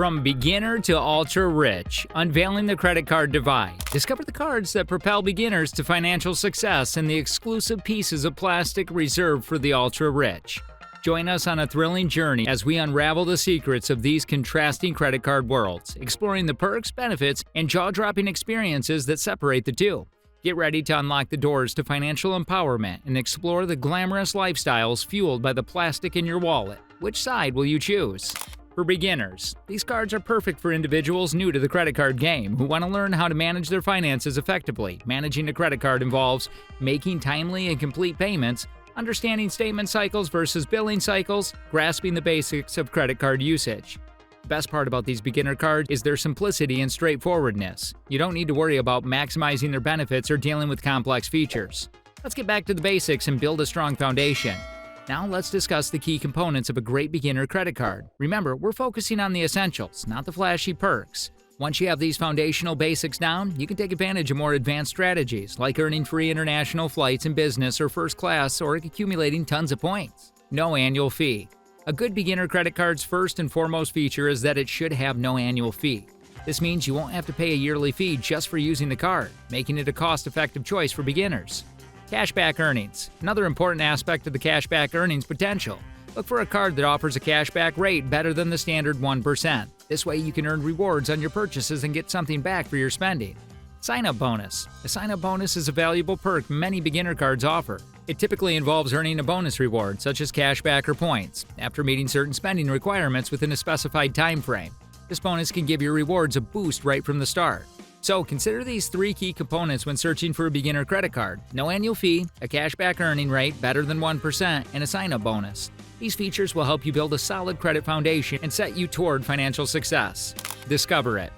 From beginner to ultra rich, unveiling the credit card divide. Discover the cards that propel beginners to financial success and the exclusive pieces of plastic reserved for the ultra rich. Join us on a thrilling journey as we unravel the secrets of these contrasting credit card worlds, exploring the perks, benefits, and jaw-dropping experiences that separate the two. Get ready to unlock the doors to financial empowerment and explore the glamorous lifestyles fueled by the plastic in your wallet. Which side will you choose? For beginners, these cards are perfect for individuals new to the credit card game who want to learn how to manage their finances effectively. Managing a credit card involves making timely and complete payments, understanding statement cycles versus billing cycles, grasping the basics of credit card usage. The best part about these beginner cards is their simplicity and straightforwardness. You don't need to worry about maximizing their benefits or dealing with complex features. Let's get back to the basics and build a strong foundation. Now let's discuss the key components of a great beginner credit card. Remember, we're focusing on the essentials, not the flashy perks. Once you have these foundational basics down, you can take advantage of more advanced strategies, like earning free international flights in business or first class or accumulating tons of points. No annual fee. A good beginner credit card's first and foremost feature is that it should have no annual fee. This means you won't have to pay a yearly fee just for using the card, making it a cost-effective choice for beginners. Cashback earnings. Another important aspect of the cashback earnings potential. Look for a card that offers a cashback rate better than the standard 1%. This way you can earn rewards on your purchases and get something back for your spending. Sign-up bonus. A sign-up bonus is a valuable perk many beginner cards offer. It typically involves earning a bonus reward, such as cashback or points, after meeting certain spending requirements within a specified time frame. This bonus can give your rewards a boost right from the start. So consider these three key components when searching for a beginner credit card: no annual fee, a cashback earning rate better than 1%, and a sign-up bonus. These features will help you build a solid credit foundation and set you toward financial success. Discover It.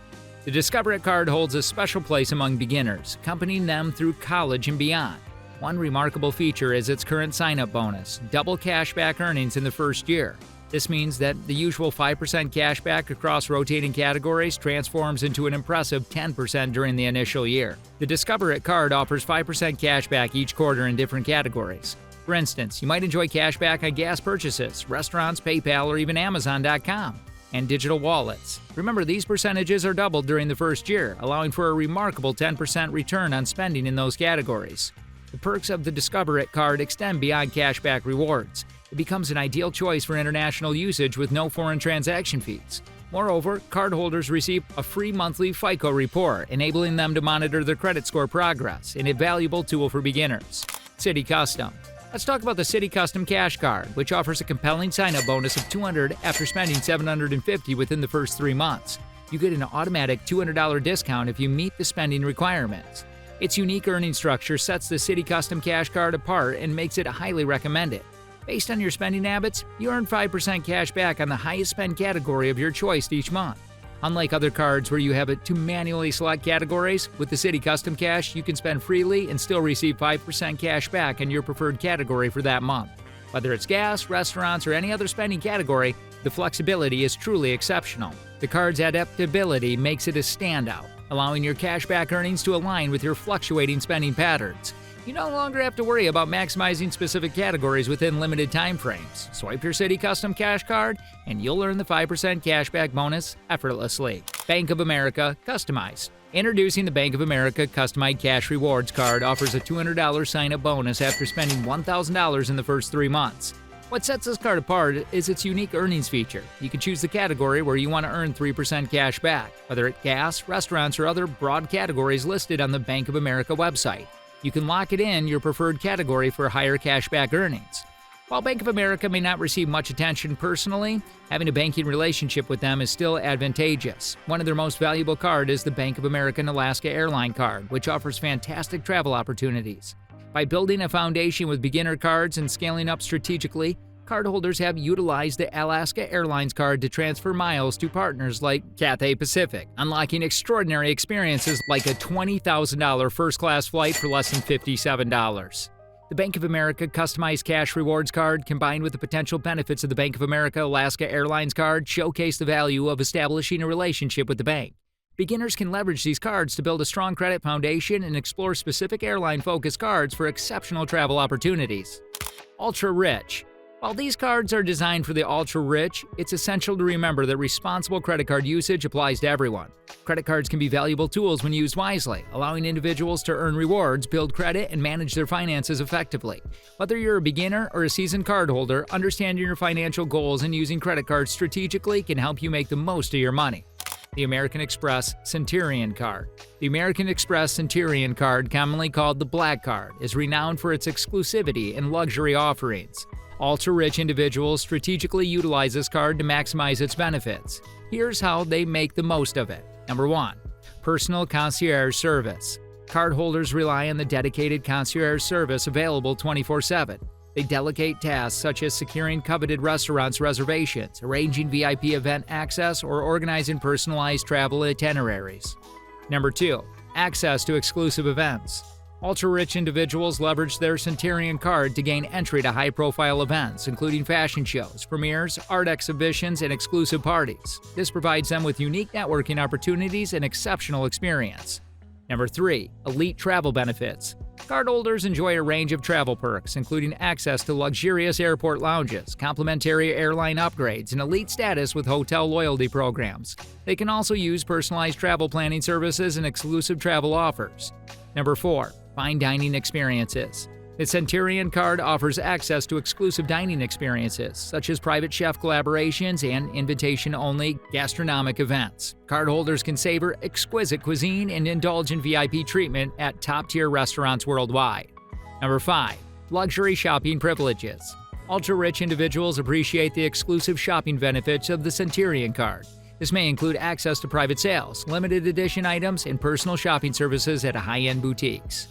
The Discover It card holds a special place among beginners, accompanying them through college and beyond. One remarkable feature is its current sign-up bonus, double cashback earnings in the first year. This means that the usual 5% cashback across rotating categories transforms into an impressive 10% during the initial year. The Discover It card offers 5% cashback each quarter in different categories. For instance, you might enjoy cashback on gas purchases, restaurants, PayPal, or even Amazon.com, and digital wallets. Remember, these percentages are doubled during the first year, allowing for a remarkable 10% return on spending in those categories. The perks of the Discover It card extend beyond cashback rewards. It becomes an ideal choice for international usage with no foreign transaction fees. Moreover, cardholders receive a free monthly FICO report, enabling them to monitor their credit score progress, an invaluable tool for beginners. Citi Custom. Let's talk about the Citi Custom Cash Card, which offers a compelling sign-up bonus of $200 after spending $750 within the first 3 months. You get an automatic $200 discount if you meet the spending requirements. Its unique earning structure sets the Citi Custom Cash Card apart and makes it highly recommended. Based on your spending habits, you earn 5% cash back on the highest spend category of your choice each month. Unlike other cards where you have to manually select categories, with the Citi Custom Cash, you can spend freely and still receive 5% cash back on your preferred category for that month. Whether it's gas, restaurants, or any other spending category, the flexibility is truly exceptional. The card's adaptability makes it a standout, allowing your cashback earnings to align with your fluctuating spending patterns. You no longer have to worry about maximizing specific categories within limited time frames. Swipe your Citi Custom Cash Card, and you'll earn the 5% cashback bonus effortlessly. Bank of America Customized. Introducing the Bank of America Customized Cash Rewards Card offers a $200 sign-up bonus after spending $1,000 in the first 3 months. What sets this card apart is its unique earnings feature. You can choose the category where you want to earn 3% cash back, whether it's gas, restaurants, or other broad categories listed on the Bank of America website. You can lock it in your preferred category for higher cashback earnings. While Bank of America may not receive much attention personally, having a banking relationship with them is still advantageous. One of their most valuable cards is the Bank of America Alaska Airline card, which offers fantastic travel opportunities. By building a foundation with beginner cards and scaling up strategically, cardholders have utilized the Alaska Airlines card to transfer miles to partners like Cathay Pacific, unlocking extraordinary experiences like a $20,000 first-class flight for less than $57. The Bank of America Customized Cash Rewards Card, combined with the potential benefits of the Bank of America Alaska Airlines card, showcase the value of establishing a relationship with the bank. Beginners can leverage these cards to build a strong credit foundation and explore specific airline-focused cards for exceptional travel opportunities. Ultra Rich. While these cards are designed for the ultra-rich, it's essential to remember that responsible credit card usage applies to everyone. Credit cards can be valuable tools when used wisely, allowing individuals to earn rewards, build credit, and manage their finances effectively. Whether you're a beginner or a seasoned cardholder, understanding your financial goals and using credit cards strategically can help you make the most of your money. The American Express Centurion Card. The American Express Centurion Card, commonly called the Black Card, is renowned for its exclusivity and luxury offerings. Ultra-rich individuals strategically utilize this card to maximize its benefits. Here's how they make the most of it. Number 1. Personal concierge service. Cardholders rely on the dedicated concierge service available 24/7. They delegate tasks such as securing coveted restaurants reservations, arranging VIP event access, or organizing personalized travel itineraries. Number 2. Access to exclusive events. Ultra-rich individuals leverage their Centurion Card to gain entry to high-profile events, including fashion shows, premieres, art exhibitions, and exclusive parties. This provides them with unique networking opportunities and exceptional experience. Number 3. Elite travel benefits. Cardholders enjoy a range of travel perks, including access to luxurious airport lounges, complimentary airline upgrades, and elite status with hotel loyalty programs. They can also use personalized travel planning services and exclusive travel offers. Number 4. Fine dining experiences. The Centurion Card offers access to exclusive dining experiences, such as private chef collaborations and invitation-only gastronomic events. Cardholders can savor exquisite cuisine and indulge in VIP treatment at top-tier restaurants worldwide. Number 5. Luxury shopping privileges. Ultra-rich individuals appreciate the exclusive shopping benefits of the Centurion Card. This may include access to private sales, limited edition items, and personal shopping services at high-end boutiques.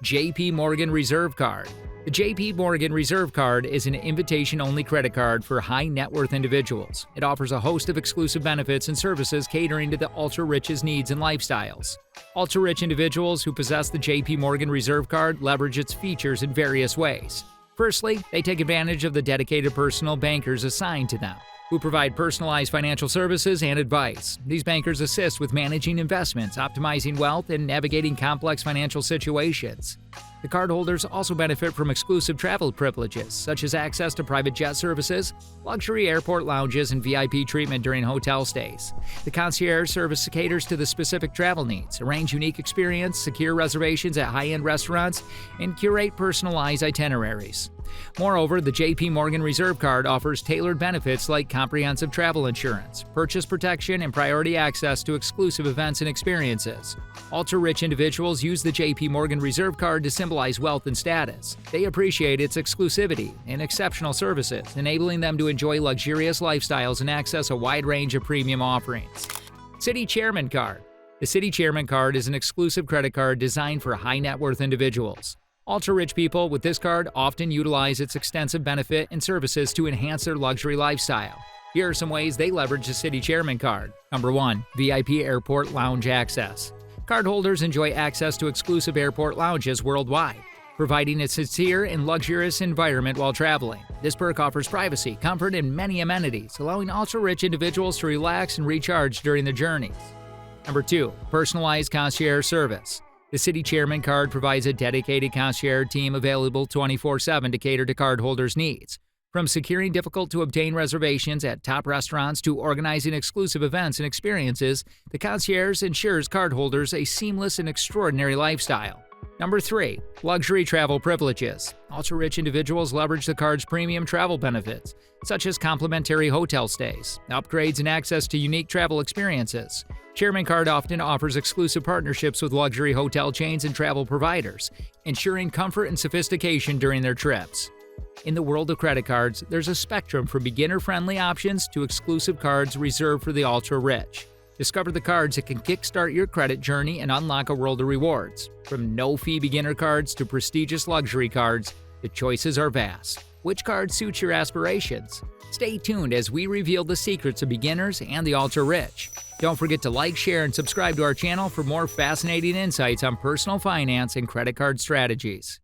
JP Morgan Reserve Card. The JP Morgan Reserve Card is an invitation-only credit card for high-net-worth individuals. It offers a host of exclusive benefits and services catering to the ultra-rich's needs and lifestyles. Ultra-rich individuals who possess the JP Morgan Reserve Card leverage its features in various ways. Firstly, they take advantage of the dedicated personal bankers assigned to them, who provide personalized financial services and advice. These bankers assist with managing investments, optimizing wealth, and navigating complex financial situations. The cardholders also benefit from exclusive travel privileges, such as access to private jet services, luxury airport lounges, and VIP treatment during hotel stays. The concierge service caters to the specific travel needs, arrange unique experience, secure reservations at high-end restaurants, and curate personalized itineraries. Moreover, the JP Morgan Reserve Card offers tailored benefits like comprehensive travel insurance, purchase protection, and priority access to exclusive events and experiences. Ultra-rich individuals use the JP Morgan Reserve Card to symbolize wealth and status. They appreciate its exclusivity and exceptional services, enabling them to enjoy luxurious lifestyles and access a wide range of premium offerings. Citi Chairman Card. The Citi Chairman Card is an exclusive credit card designed for high-net-worth individuals. Ultra-rich people with this card often utilize its extensive benefit and services to enhance their luxury lifestyle. Here are some ways they leverage the Citi Chairman Card. Number 1. VIP Airport Lounge Access. Cardholders enjoy access to exclusive airport lounges worldwide, providing a sincere and luxurious environment while traveling. This perk offers privacy, comfort, and many amenities, allowing ultra-rich individuals to relax and recharge during their journeys. Number 2. Personalized concierge service. The Citi Chairman Card provides a dedicated concierge team available 24/7 to cater to cardholders' needs. From securing difficult-to-obtain reservations at top restaurants to organizing exclusive events and experiences, the concierge ensures cardholders a seamless and extraordinary lifestyle. Number 3. Luxury travel privileges. Ultra-rich individuals leverage the card's premium travel benefits, such as complimentary hotel stays, upgrades, and access to unique travel experiences. Chairman Card often offers exclusive partnerships with luxury hotel chains and travel providers, ensuring comfort and sophistication during their trips. In the world of credit cards, there's a spectrum from beginner-friendly options to exclusive cards reserved for the ultra-rich. Discover the cards that can kickstart your credit journey and unlock a world of rewards. From no-fee beginner cards to prestigious luxury cards, the choices are vast. Which card suits your aspirations? Stay tuned as we reveal the secrets of beginners and the ultra-rich. Don't forget to like, share, and subscribe to our channel for more fascinating insights on personal finance and credit card strategies.